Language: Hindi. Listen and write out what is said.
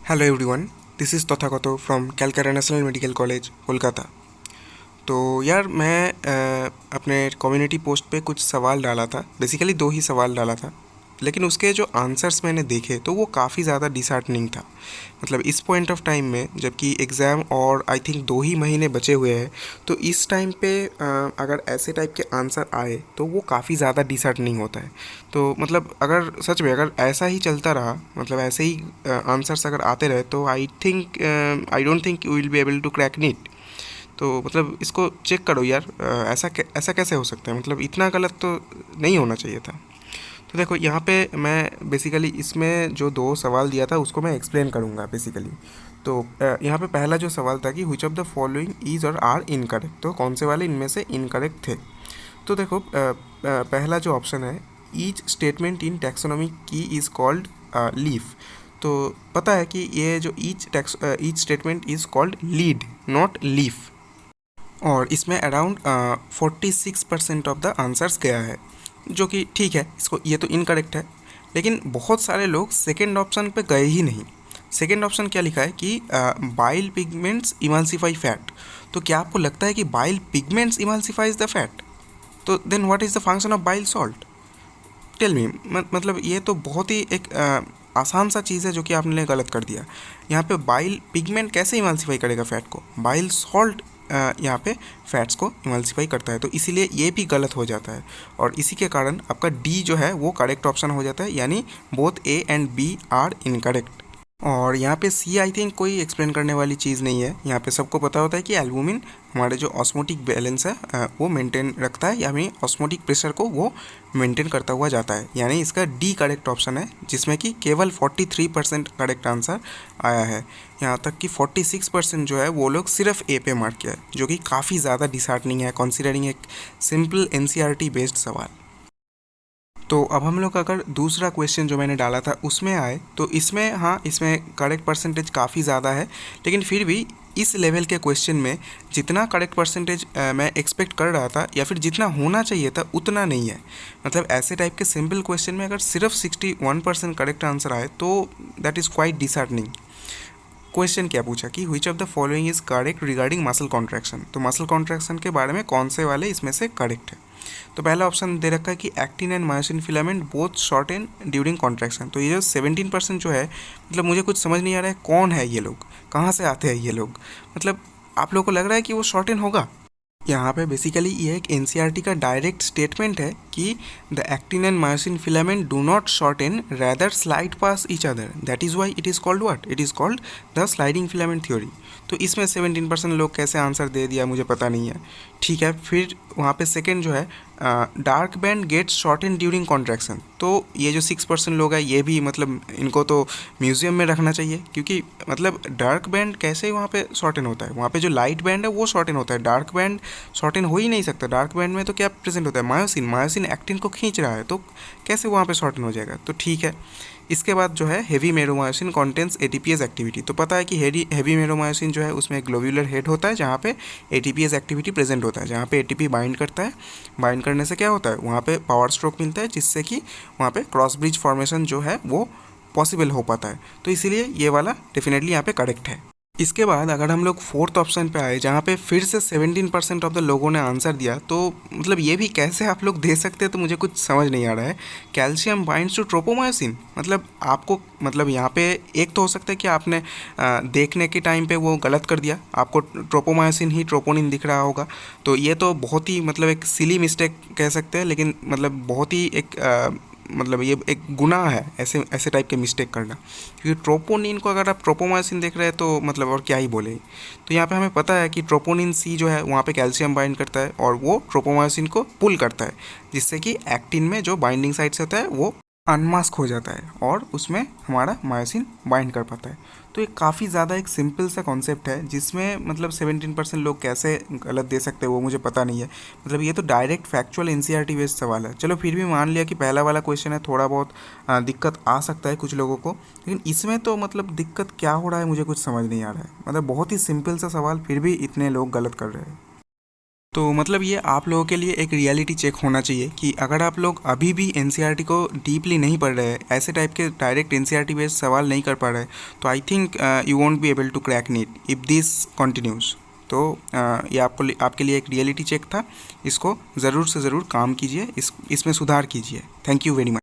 Hello everyone, this is Tathagata from Calcutta National Medical College Kolkata. तो यार मैं अपने कम्युनिटी पोस्ट पे कुछ सवाल डाला था, बेसिकली दो ही सवाल डाला था, लेकिन उसके जो आंसर्स मैंने देखे तो वो काफ़ी ज़्यादा डिसहार्टनिंग था। मतलब इस पॉइंट ऑफ टाइम में जबकि एग्ज़ाम और आई थिंक 2 ही महीने बचे हुए हैं, तो इस टाइम पे अगर ऐसे टाइप के आंसर आए तो वो काफ़ी ज़्यादा डिसहार्टनिंग होता है। तो मतलब अगर सच में अगर ऐसा ही चलता रहा, मतलब ऐसे ही आंसर्स अगर आते रहे, तो I don't think you will be able to crack NEET. तो मतलब इसको चेक करो यार, ऐसा कैसे हो सकता है? मतलब इतना गलत तो नहीं होना चाहिए था। तो देखो यहाँ पे मैं बेसिकली इसमें जो दो सवाल दिया था उसको मैं एक्सप्लेन करूँगा बेसिकली। तो यहाँ पे पहला जो सवाल था कि which of the following is और आर इनकरेक्ट, तो कौन से वाले इनमें से इनकरेक्ट थे। तो देखो पहला जो ऑप्शन है, ईच स्टेटमेंट इन टैक्सोनॉमी की इज़ कॉल्ड लीफ। तो पता है कि ये जो each statement is called lead, not leaf. और इसमें अराउंड 46% ऑफ द आंसर्स गया है, जो कि ठीक है, इसको ये तो इनकरेक्ट है। लेकिन बहुत सारे लोग सेकेंड ऑप्शन पे गए ही नहीं। सेकेंड ऑप्शन क्या लिखा है कि बाइल पिगमेंट्स इमल्सिफाई फैट। तो क्या आपको लगता है कि bile pigments emulsifies the fat? तो then what is the function of bile salt? Tell me. मतलब ये तो बहुत ही एक आसान सा चीज़ है जो कि आपने गलत कर दिया। यहाँ पे बाइल पिगमेंट कैसे इमल्सिफाई करेगा फ़ैट को? बाइल सॉल्ट यहाँ पे फैट्स को इमल्सिफाई करता है, तो इसीलिए ये भी गलत हो जाता है। और इसी के कारण आपका डी जो है वो करेक्ट ऑप्शन हो जाता है, यानी both A and B are incorrect. और यहाँ पे सी आई थिंक कोई एक्सप्लेन करने वाली चीज़ नहीं है। यहाँ पे सबको पता होता है कि एल्बुमिन हमारे जो ऑस्मोटिक बैलेंस है वो मेंटेन रखता है, यानी ऑस्मोटिक प्रेशर को वो मेंटेन करता हुआ जाता है। यानी इसका डी करेक्ट ऑप्शन है, जिसमें कि केवल 43% करेक्ट आंसर आया है। यहाँ तक कि 46% जो है वो लोग सिर्फ ए पे मार्क किया है, जो कि काफ़ी ज़्यादा डिसहार्टनिंग है कंसीडरिंग एक सिंपल एनसीईआरटी बेस्ड सवाल। तो अब हम लोग अगर दूसरा क्वेश्चन जो मैंने डाला था उसमें आए, तो इसमें हाँ, इसमें करेक्ट परसेंटेज काफ़ी ज़्यादा है, लेकिन फिर भी इस लेवल के क्वेश्चन में जितना करेक्ट परसेंटेज मैं एक्सपेक्ट कर रहा था या फिर जितना होना चाहिए था उतना नहीं है। मतलब ऐसे टाइप के सिंपल क्वेश्चन में अगर सिर्फ 61% करेक्ट आंसर आए तो that is quite disheartening. Question क्या पूछा कि which of the following is correct regarding muscle contraction. तो मसल कॉन्ट्रैक्शन के बारे में कौन से वाले इसमें से करेक्ट है? तो पहला ऑप्शन दे रखा है कि actin and myosin filament both shorten during contraction. तो ये जो 17% जो है, मतलब मुझे कुछ समझ नहीं आ रहा है कौन है ये लोग, कहाँ से आते हैं ये लोग। मतलब आप लोगों को लग रहा है कि वो शॉर्टेन होगा? यहाँ पे बेसिकली ये एक एनसीईआरटी का डायरेक्ट स्टेटमेंट है कि the actin and myosin filament do not shorten, rather slide past each other, that is why it is called what, it is called the sliding filament theory. तो इसमें 17% लोग कैसे आंसर दे दिया मुझे पता नहीं है। ठीक है, फिर वहाँ पे सेकेंड जो है, dark band gets shorten during contraction. तो ये जो 6% लोग हैं, ये भी मतलब इनको तो म्यूजियम में रखना चाहिए, क्योंकि मतलब डार्क बैंड कैसे वहाँ पे शॉर्टेन होता है? वहाँ पे जो लाइट बैंड है वो शॉर्टेन होता है, डार्क बैंड शॉर्टेन हो ही नहीं सकता। डार्क बैंड में तो क्या प्रेजेंट होता है? मायोसिन। मायोसिन एक्टिन को खींच रहा है, तो कैसे वहाँ पे शॉर्टेन हो जाएगा? तो ठीक है। इसके बाद जो है हेवी मेरोमायोसिन कॉन्टेंट्स एटीपीएस एक्टिविटी। तो पता है कि हेवी मेरोमायोसिन जो है उसमें ग्लोब्यूलर हेड होता है जहाँ पे एटीपीएस एक्टिविटी प्रेजेंट होता है, जहाँ पे एटीपी बाइंड करता है। बाइंड करने से क्या होता है? वहाँ पे पावर स्ट्रोक मिलता है, जिससे कि वहाँ पे क्रॉस ब्रिज फॉर्मेशन जो है वो पॉसिबल हो पाता है। तो इसीलिए ये वाला डेफिनेटली यहाँ पे करेक्ट है। इसके बाद अगर हम लोग फोर्थ ऑप्शन पे आए, जहाँ पे फिर से 17% ऑफ द लोगों ने आंसर दिया, तो मतलब ये भी कैसे आप लोग दे सकते हैं, तो मुझे कुछ समझ नहीं आ रहा है। कैल्शियम बाइंड्स टू ट्रोपोमायोसिन, मतलब आपको मतलब यहाँ पे एक तो हो सकता है कि आपने देखने के टाइम पे वो गलत कर दिया, आपको ट्रोपोमायोसिन ही ट्रोपोनिन दिख रहा होगा। तो ये तो बहुत ही मतलब एक सिली मिस्टेक कह सकते हैं, लेकिन मतलब बहुत ही एक मतलब ये एक गुनाह है ऐसे ऐसे टाइप के मिस्टेक करना, क्योंकि ट्रोपोनिन को अगर आप ट्रोपोमायोसिन देख रहे हैं तो मतलब और क्या ही बोले। तो यहाँ पे हमें पता है कि ट्रोपोनिन सी जो है वहाँ पे कैल्शियम बाइंड करता है और वो ट्रोपोमायोसिन को पुल करता है, जिससे कि एक्टिन में जो बाइंडिंग साइट्स होता है वो अनमास्क हो जाता है और उसमें हमारा मायोसिन बाइंड कर पाता है। तो ये काफ़ी ज़्यादा एक सिंपल सा कॉन्सेप्ट है, जिसमें मतलब 17% लोग कैसे गलत दे सकते हैं वो मुझे पता नहीं है। मतलब ये तो डायरेक्ट फैक्चुअल एनसीईआरटी बेस्ड सवाल है। चलो फिर भी मान लिया कि पहला वाला क्वेश्चन है, थोड़ा बहुत दिक्कत आ सकता है कुछ लोगों को, लेकिन इसमें तो मतलब दिक्कत क्या हो रहा है मुझे कुछ समझ नहीं आ रहा है। मतलब बहुत ही सिंपल सा सवाल, फिर भी इतने लोग गलत कर रहे हैं। तो मतलब ये आप लोगों के लिए एक रियलिटी चेक होना चाहिए कि अगर आप लोग अभी भी एनसीईआरटी को डीपली नहीं पढ़ रहे हैं, ऐसे टाइप के डायरेक्ट एनसीईआरटी बेस्ड सवाल नहीं कर पा रहे, तो I think you won't be able to crack NEET if this continues. तो ये आपके लिए एक रियलिटी चेक था, इसको ज़रूर से ज़रूर काम कीजिए, इसमें सुधार कीजिए। Thank you very much.